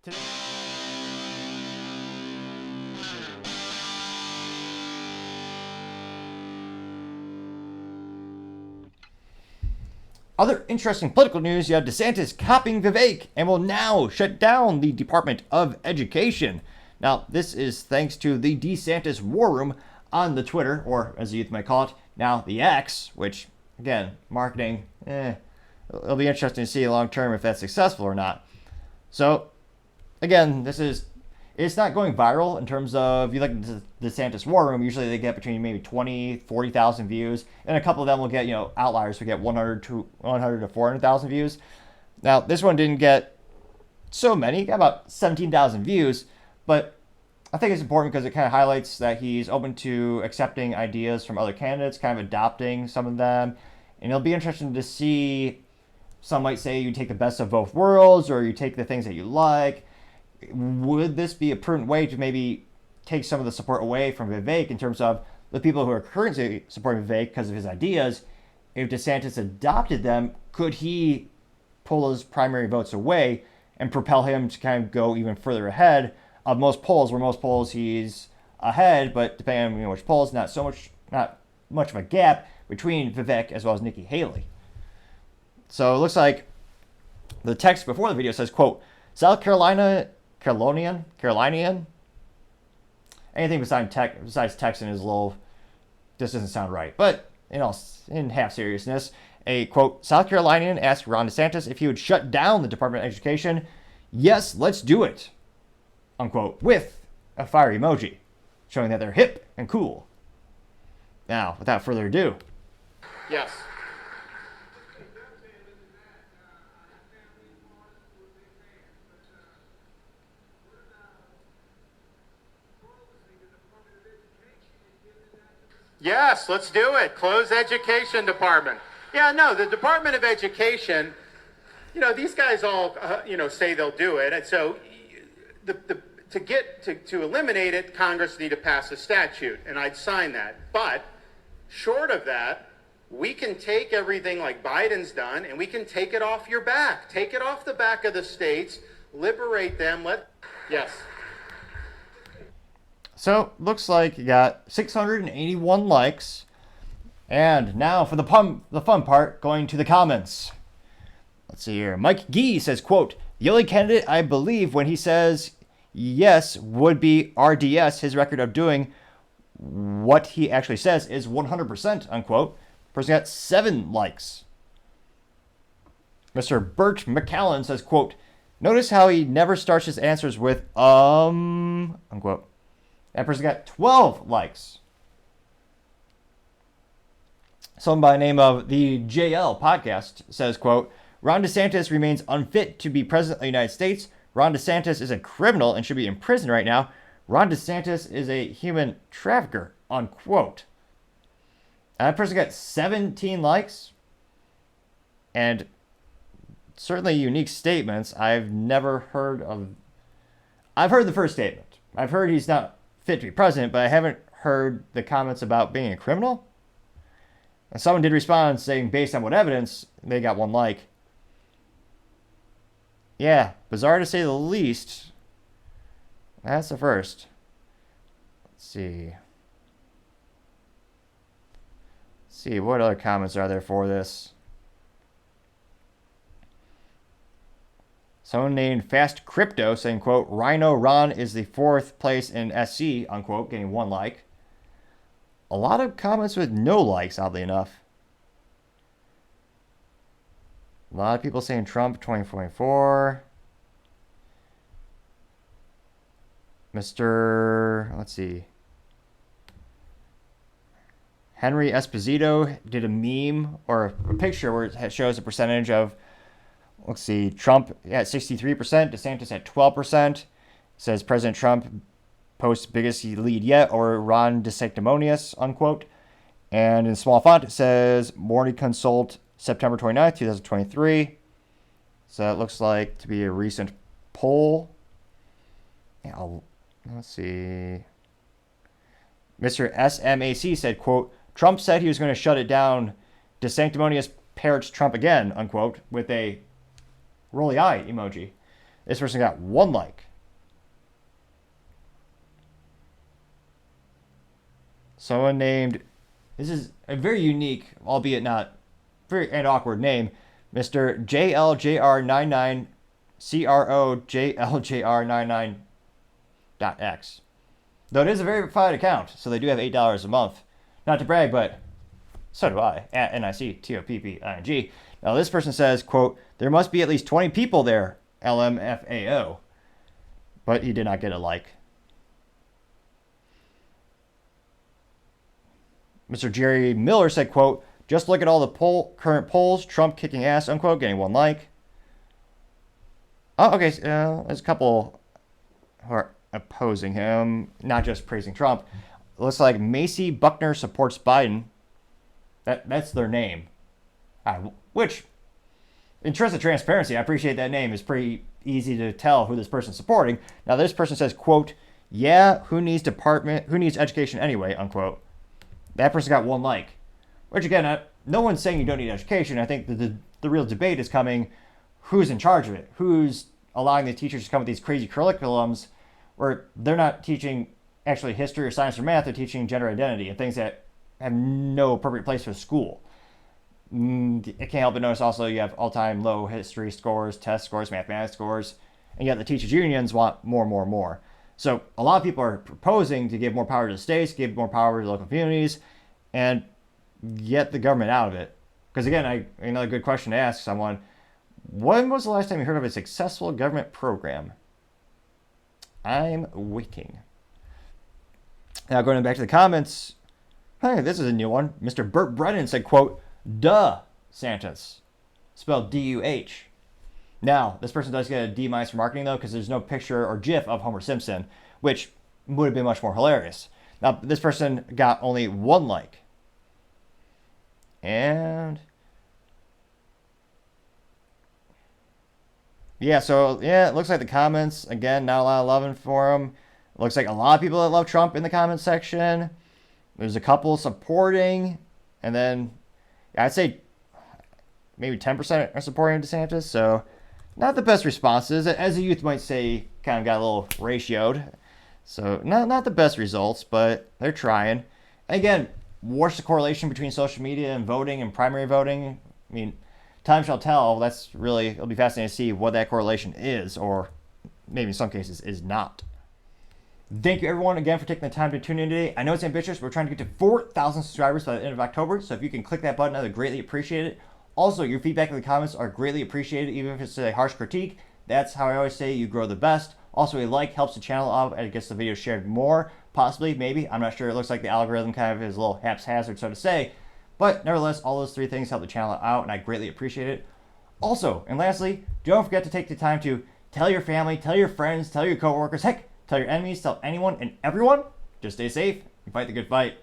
Today. Other interesting political news, you have DeSantis copying Vivek and will now shut down the Department of Education. Now, this is thanks to the DeSantis war room on the Twitter, or as the youth might call it, now the X, which, again, marketing, it'll be interesting to see long term if that's successful or not. So, again, it's not going viral in terms of, you look at the DeSantis war room, usually they get between maybe 20, 40,000 views, and a couple of them will get, outliers will get 100 to 400,000 views. Now, this one didn't get so many, got about 17,000 views, but I think it's important because it kind of highlights that he's open to accepting ideas from other candidates, kind of adopting some of them, and it'll be interesting to see. Some might say you take the best of both worlds, or you take the things that you like. Would this be a prudent way to maybe take some of the support away from Vivek in terms of the people who are currently supporting Vivek because of his ideas? If DeSantis adopted them, could he pull those primary votes away and propel him to kind of go even further ahead of most polls, where most polls he's ahead, but depending on which polls, not much of a gap between Vivek as well as Nikki Haley. So it looks like the text before the video says, quote, South Carolinian, anything besides Texan is a little, this doesn't sound right. But, in half seriousness, a quote, South Carolinian asked Ron DeSantis if he would shut down the Department of Education. Yes, let's do it, unquote, with a fire emoji, showing that they're hip and cool. Now, without further ado. Yes. Yes, let's do it. Close education department. Yeah, no, the Department of Education, these guys all, say they'll do it. And so to eliminate it, Congress need to pass a statute, and I'd sign that. But short of that, we can take everything like Biden's done, and we can take it off your back. Take it off the back of the states, liberate them. Yes. So, looks like you got 681 likes. And now for the fun part, going to the comments. Let's see here. Mike Gee says, quote, the only candidate I believe when he says yes would be RDS. His record of doing what he actually says is 100%, unquote. Person got 7 likes. Mr. Bert McCallan says, quote, notice how he never starts his answers with, unquote. That person got 12 likes. Someone by the name of the JL podcast says, quote, Ron DeSantis remains unfit to be president of the United States. Ron DeSantis is a criminal and should be in prison right now. Ron DeSantis is a human trafficker, unquote. And that person got 17 likes. And certainly unique statements. I've heard the first statement. I've heard he's not fit to be president, but I haven't heard the comments about being a criminal. And someone did respond saying, based on what evidence, they got 1 like. Yeah, bizarre to say the least. That's the first. Let's see. What other comments are there for this? Someone named Fast Crypto saying, quote, Rhino Ron is the 4th place in SC, unquote, getting 1 like. A lot of comments with no likes, oddly enough. A lot of people saying Trump 2024. Let's see. Henry Esposito did a meme or a picture where it shows a percentage of, let's see, Trump at 63%, DeSantis at 12%. It says President Trump posts biggest lead yet, or Ron DeSanctimonious, unquote. And in small font, it says Morning Consult, September 29th, 2023. So it looks like to be a recent poll. Let's see. Mr. SMAC said, quote, Trump said he was going to shut it down. DeSanctimonious parrots Trump again, unquote, with a rolly eye emoji. This person got 1 like. Someone named, this is a very unique, albeit not very and awkward name, Mr. JLJR99 CROJLJR99.x. Though it is a verified account, so they do have $8 a month. Not to brag, but so do I, at NICTOPPING. Now this person says, quote, there must be at least 20 people there, LMFAO. But he did not get a like. Mr. Jerry Miller said, quote, just look at all the current polls, Trump kicking ass, unquote, getting 1 like. Oh, okay, there's a couple who are opposing him, not just praising Trump. It looks like Macy Buckner supports Biden. That's their name. Which, in terms of transparency, I appreciate that name. It's pretty easy to tell who this person's supporting. Now, this person says, quote, yeah, who needs education anyway, unquote. That person got 1 like. Which, again, no one's saying you don't need education. I think the real debate is coming, who's in charge of it? Who's allowing the teachers to come with these crazy curriculums where they're not teaching actually history or science or math, they're teaching gender identity and things that have no appropriate place for school. I can't help but notice also you have all-time low history scores, test scores, mathematics scores, and yet the teachers' unions want more. So a lot of people are proposing to give more power to the states, give more power to local communities, and get the government out of it. Because again, another good question to ask someone, when was the last time you heard of a successful government program? I'm waiting. Now going back to the comments, hey, this is a new one. Mr. Burt Brennan said, quote, duh, Santis. Spelled D-U-H. Now, this person does get a D- for marketing, though, because there's no picture or GIF of Homer Simpson, which would have been much more hilarious. Now, this person got only 1 like. And yeah, so yeah, it looks like the comments, again, not a lot of loving for him. It looks like a lot of people that love Trump in the comment section. There's a couple supporting, and then I'd say maybe 10% are supporting DeSantis, so not the best responses. As the youth might say, kind of got a little ratioed. So not the best results, but they're trying. And again, what's the correlation between social media and voting and primary voting? I mean, time shall tell. It'll be fascinating to see what that correlation is, or maybe in some cases is not. Thank you everyone again for taking the time to tune in today. I know it's ambitious. We're trying to get to 4,000 subscribers by the end of October, so if you can click that button, I would greatly appreciate it. Also, your feedback in the comments are greatly appreciated, even if it's a harsh critique. That's how I always say you grow the best. Also, a like helps the channel out and it gets the video shared more. Possibly, maybe. I'm not sure. It looks like the algorithm kind of is a little haphazard, so to say. But nevertheless, all those 3 things help the channel out, and I greatly appreciate it. Also, and lastly, don't forget to take the time to tell your family, tell your friends, tell your coworkers, heck, tell your enemies, tell anyone and everyone. Just stay safe and fight the good fight.